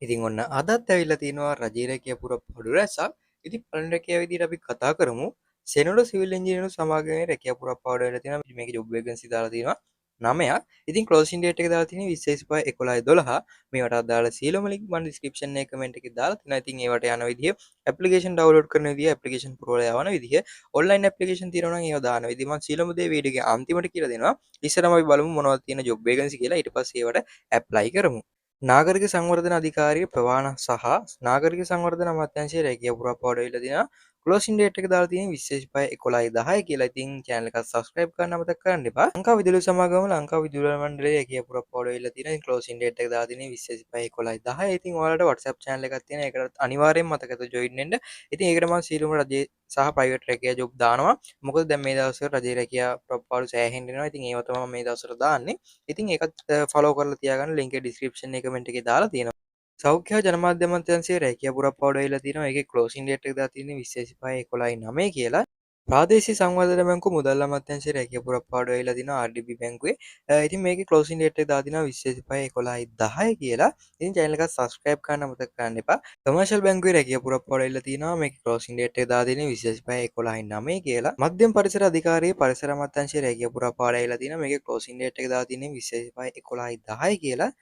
ඉතින් ඔන්න අදත් ඇවිල්ලා තියෙනවා රජයේ රැකියා පුරප්පාඩු රැසක්. ඉතින් පළවෙනි රැකියාව විදිහට අපි කතා කරමු. සෙනොඩ සිවිල් ඉංජිනේරු සමාගමේ රැකියා පුරප්පාඩු ඇවිල්ලා තියෙනවා. මේකේ ජොබ් වේකන්සි දාලා තියෙනවා 9ක්. ඉතින් ක්ලෝසින් ડેට් එක දාලා තියෙන්නේ 20/11/12. මේවට අදාළ සියලුම ලින්ක් මම ඩිස්ක්‍රිප්ෂන් එකේ කමෙන්ට් එකේ දාලා තියෙනවා. ඉතින් ඒවට යන විදිහ, ඇප්ලිකේෂන් ඩවුන්ලෝඩ් කරන විදිහ, ඇප්ලිකේෂන් පුරවලා යවන විදිහ, ඔන්ලයින් ඇප්ලිකේෂන් තියෙනවා නම් ඒවා දාන විදිහ මම සියලුම දේ වීඩියෝ එකේ අන්තිමට කියලා දෙනවා. ඉස්සරහම අපි බලමු මොනවද තියෙන ජොබ් වේකන්සි කියලා. ඊට පස්සේ ඒවට ඇප්ලයි කරමු. නාගරික සංවර්ධන අධිකාරිය ප්‍රවාහන සහ නාගරික සංවර්ධන අමාත්‍යාංශයේ රැකියා පුරප්පාඩු ඇවිල්ලා තියෙනවා. ක්ලෝසින් ඩේට් එක දාලා තියෙන්නේ 20/11/10 කියලා. ඉතින් channel එක subscribe කරන්න අමතක කරන්න එපා. ලංකා විදුලි සමාගම ලංකා විදුලි මණ්ඩලයේ රැකියා පුරප්පාඩු ඇවිල්ලා තියෙනවා. ඉතින් ක්ලෝසින් ඩේට් එක දාලා තියෙන්නේ 20/11/10. ඉතින් ඔයාලට WhatsApp channel එකක් තියෙනවා. ඒකට අනිවාර්යෙන් මතකද join වෙන්න. ඉතින් ඒකට මම සියලුම රජයේ සහ ප්‍රයිවට් රැකියා ජොබ් දානවා. මොකද දැන් මේ දවස්වල රජයේ රැකියා පුරප්පාඩු සෑහෙන්න එනවා. ඉතින් ඒව තමයි මම මේ දවස්වල දාන්නේ. ඉතින් ඒකත් ෆලෝ කරලා තියාගන්න ලින්ක් එක ඩිස්ක්‍රිප්ෂන් එකේ කමෙන්ට් එකේ දාලා තියෙනවා. සෞඛ්‍ය හා ජනමාධ්‍ය අමාත්‍යාංශයේ රැකියා පුරප්පාඩු ඇවිල්ලා තියෙනවා. ඒකේ ක්ලෝසින් ડેට් එක දාලා තියෙන්නේ 20/11/9 කියලා. ප්‍රාදේශීය සංවර්ධන බැංකුව මුදල් අමාත්‍යාංශයේ රැකියා පුරප්පාඩු ඇවිල්ලා තිනවා RDB බැංකුවේ. ඉතින් මේකේ ක්ලෝසින් ડેට් එක දාලා තිනවා 20/11/10 කියලා. ඉතින් channel එක subscribe කරන්න අමතක කරන්න එපා. කමර්ෂල් බැංකුවේ රැකියා පුරප්පාඩු ඇවිල්ලා තිනවා. මේකේ ක්ලෝසින් ડેට් එක දාලා තියෙන්නේ 20/11/9 කියලා. මධ්‍යම පරිසර අධිකාරියේ පරිසර අමාත්‍යාංශයේ රැකියා පුරප්පාඩු ඇවිල්ලා තිනවා. මේකේ ක්ලෝසින් ડેට් එක දාලා තියෙන්නේ 20/11/10 කියලා.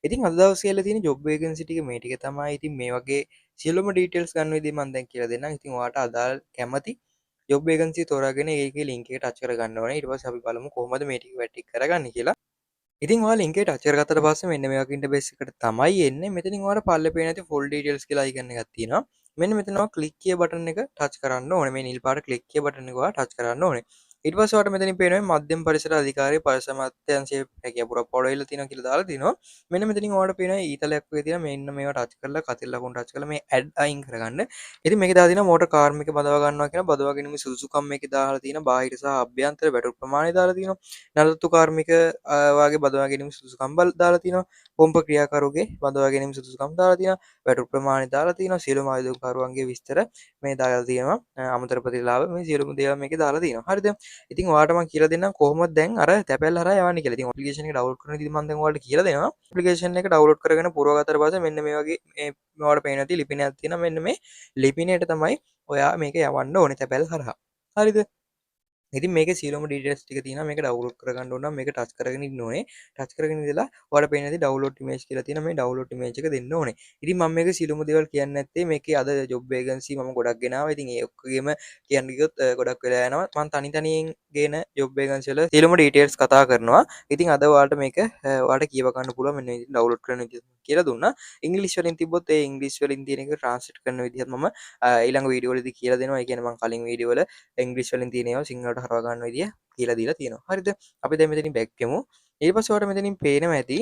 ඉතින් අද දවසේ කියලා තියෙන ජොබ් වේකන්සි ටික මේ ටික තමයි. ඉතින් මේ වගේ සියලුම ඩීටේල්ස් ගන්න විදිහ මම දැන් කියලා දෙන්නම්. ඉතින් ඔයාලට අදාළ කැමති ජොබ් වේකන්සි තෝරාගෙන ඒකේ ලින්ක් එක ටච් කරගන්න ඕනේ. ඊට පස්සේ අපි බලමු කොහොමද මේ ටික වැටික් කරගන්නේ කියලා. ඉතින් ඔයාලා ලින්ක් එක ටච් කරගත්තට පස්සේ මෙන්න මේ වගේ ඉන්ටර්ෆේස් එකට තමයි එන්නේ. මෙතනින් ඔයාලට පල්ලේ පේන ඇති ෆුල් ඩීටේල්ස් කියලා අයිකන් එකක් තියෙනවා. මෙන්න මෙතන ඔයා ක්ලික් කිය බටන් එක ටච් කරන්න ඕනේ. මේ නිල් පාට ක්ලික් කිය බටන් එක ඔයා ටච් කරන්න ඕනේ. ඊට පස්සේ ඔයාලට මෙතනින් පේනවා මධ්‍යම පරිසර අධිකාරිය පරිසර අමාත්‍යාංශයේ රැකියා පුරප්පාඩු වෙලා තියෙනවා කියලා දාලා තිනවා. මෙන්න මෙතනින් ඔයාලට පේනවා ඊතලයක් වගේ තියෙනවා. මෙන්න මේවා ටච් කරලා කතිල් ලකුණු ටච් කරලා මේ ඇඩ් අයින් කරගන්න. ඉතින් මේකේ දාලා තියෙනවා මෝටර් කාර්මික බදවා ගන්නවා කියන බදවා ගැනීම සුදුසුකම් මේකේ දාලා තියෙනවා. බාහිර සහ අභ්‍යන්තර වැටුප් ප්‍රමාණය දාලා තියෙනවා. නලතු කාර්මික වාගේ බදවා ගැනීම සුදුසුකම් දාලා තියෙනවා. පොම්ප ක්‍රියාකරුගේ බදවා ගැනීම සුදුසුකම් දාලා තියෙනවා. වැටුප් ප්‍රමාණය දාලා තියෙනවා. සියලුම ආයුධකරුවන්ගේ විස්තර මේ දාලා තියෙනවා. අමතර ප්‍රතිලාභ මේ සියලුම දේවල් මේකේ දාලා තියෙනවා. හරිද? ඉතින් ඔයාලට මම කියලා දෙන්නම් කොහොමද දැන් අර තැපැල් හරහා යවන්නේ කියලා. ඉතින් ඇප්ලිකේෂන් එක ඩවුන්ලෝඩ් කරන විදිහ මම දැන් ඔයාලට කියලා දෙනවා. ඇප්ලිකේෂන් එක ඩවුන්ලෝඩ් කරගෙන පුරවගත්තට පස්සේ මෙන්න මේ වගේ මේ ඔයාලට පේන ඇති ලිපිනයක් තියෙනවා. මෙන්න මේ ලිපිනයට තමයි ඔයා මේක යවන්න ඕනේ තැපැල් හරහා. හරිද? ඉතින් මේකේ සියලුම ඩීටේල්ස් ටික තියෙනවා. මේක ඩවුන්ලෝඩ් කරගන්න ඕන නම් මේක ටච් කරගෙන ඉන්න ඕනේ. ටච් කරගෙන ඉඳලා ඔයාලට පේන ඇති ඩවුන්ලෝඩ් ඉමේජ් කියලා තියෙනවා. මේ ඩවුන්ලෝඩ් ඉමේජ් එක දෙන්න ඕනේ. ඉතින් මම මේක සියලුම දේවල් කියන්නේ නැත්තේ මේකේ අද ජොබ් වේකන්සි මම ගොඩක් ගෙනාවා. ඉතින් ඒ ඔක්කොගෙම කියන්න ගියොත් ගොඩක් වෙලා යනවා. මම තනි තනියෙන් ගේන ජොබ් වේකන්සි වල සියලුම ඩීටේල්ස් කතා කරනවා. ඉතින් අද ඔයාලට මේක ඔයාලට කියව ගන්න පුළුවන් මෙන්න මේ ඩවුන්ලෝඩ් කරන විදිහ කියලා දුන්නා. ඉංග්‍රීසි වලින් තිබ්බොත් ඒ ඉංග්‍රීසි වලින් තියෙන එක ට්‍රාන්ස්ලේට් කරන විදිහත් මම ඊළඟ වීඩියෝ වලදී කියලා දෙනවා. ඒ කියන්නේ මම කලින් වීඩියෝ වල ඉංග්‍රීසි වලින් තියෙන ඒවා සිංහලට හරවා ගන්න විදිය කියලා දීලා තියෙනවා. හරිද? අපි දැන් මෙතනින් බැක් යමු. ඊට පස්සේ ඔයාලට මෙතනින් පේනවා ඇති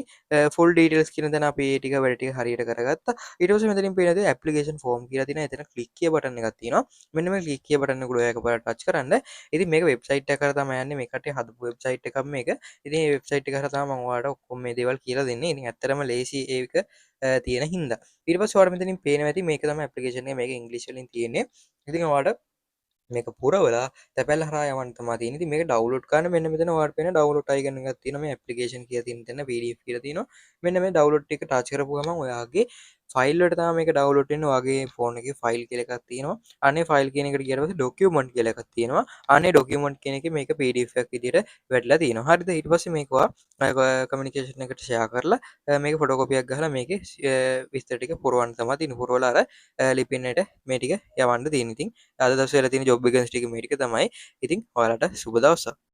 ෆුල් ඩීටේල්ස් කියන තැන අපි ඒ ටික වැඩ ටික හරියට කරගත්තා. ඊට පස්සේ මෙතනින් පේන දේ ඇප්ලිකේෂන් ෆෝම් කියලා තියෙනවා. එතන ක්ලික් කිය බටන් එකක් තියෙනවා. මෙන්න මේ ක්ලික් කිය බටන් එක උඩ එකපාරට ටච් කරන්න. ඉතින් මේක වෙබ්සයිට් එක කරා තමයි යන්නේ. මේ කට්ටිය හදපු වෙබ්සයිට් එකක් මේක. ඉතින් මේ වෙබ්සයිට් එක කරා තමයි මම ඔයාලට ඔක්කොම මේ දේවල් කියලා දෙන්නේ. ඉතින් ඇත්තටම ලේසි ඒක තියෙන හින්දා. ඊට පස්සේ ඔයාලට මෙතනින් පේනවා ඇති මේක තමයි ඇප්ලිකේෂන් එක. මේක ඉංග්‍රීසි වලින් තියෙන්නේ. ඉතින් ඔයාලට මේක පුරවලා තැපැල් හරහා යවන්න තමයි තියෙන්නේ. ඉතින් මේක ඩවුන්ලෝඩ් කරන්න මෙන්න මෙතන ඔයාලට පේන ඩවුන්ලෝඩ් අයිකන් එකක් තියෙනවා. මේ ඇප්ලිකේෂන් කියලා තියෙන තැන PDF කියලා තියෙනවා. මෙන්න මේ ඩවුන්ලෝඩ් එක ටච් කරපු ගමන් ඔයාගේ ෆයිල් වලට තමයි මේක ඩවුන්ලෝඩ් වෙන්නේ. ඔයාගේ ෆෝන් එකේ ෆයිල් කියලා එකක් තියෙනවා. අනේ ෆයිල් කියන එකට ගියාට පස්සේ ඩොකියුමන්ට් කියලා එකක් තියෙනවා. අනේ ඩොකියුමන්ට් කියන එකේ මේක PDF එකක් විදිහට වැටලා තියෙනවා. හරිද? ඊට පස්සේ මේක ඔයා කමියුනිකේෂන් එකට ෂෙයා කරලා මේක ෆොටෝකොපියක් ගහලා මේකේ විස්තර ටික පුරවන්න තමයි තියෙන්නේ. පුරවලා අර ලිපිනයට මේ ටික යවන්න තියෙන්නේ. ඉතින් අද දවසේ වෙලා තියෙන ජොබ් වෙකන්සි ටික මේ ටික තමයි. ඉතින් ඔයාලට සුබ දවසක්.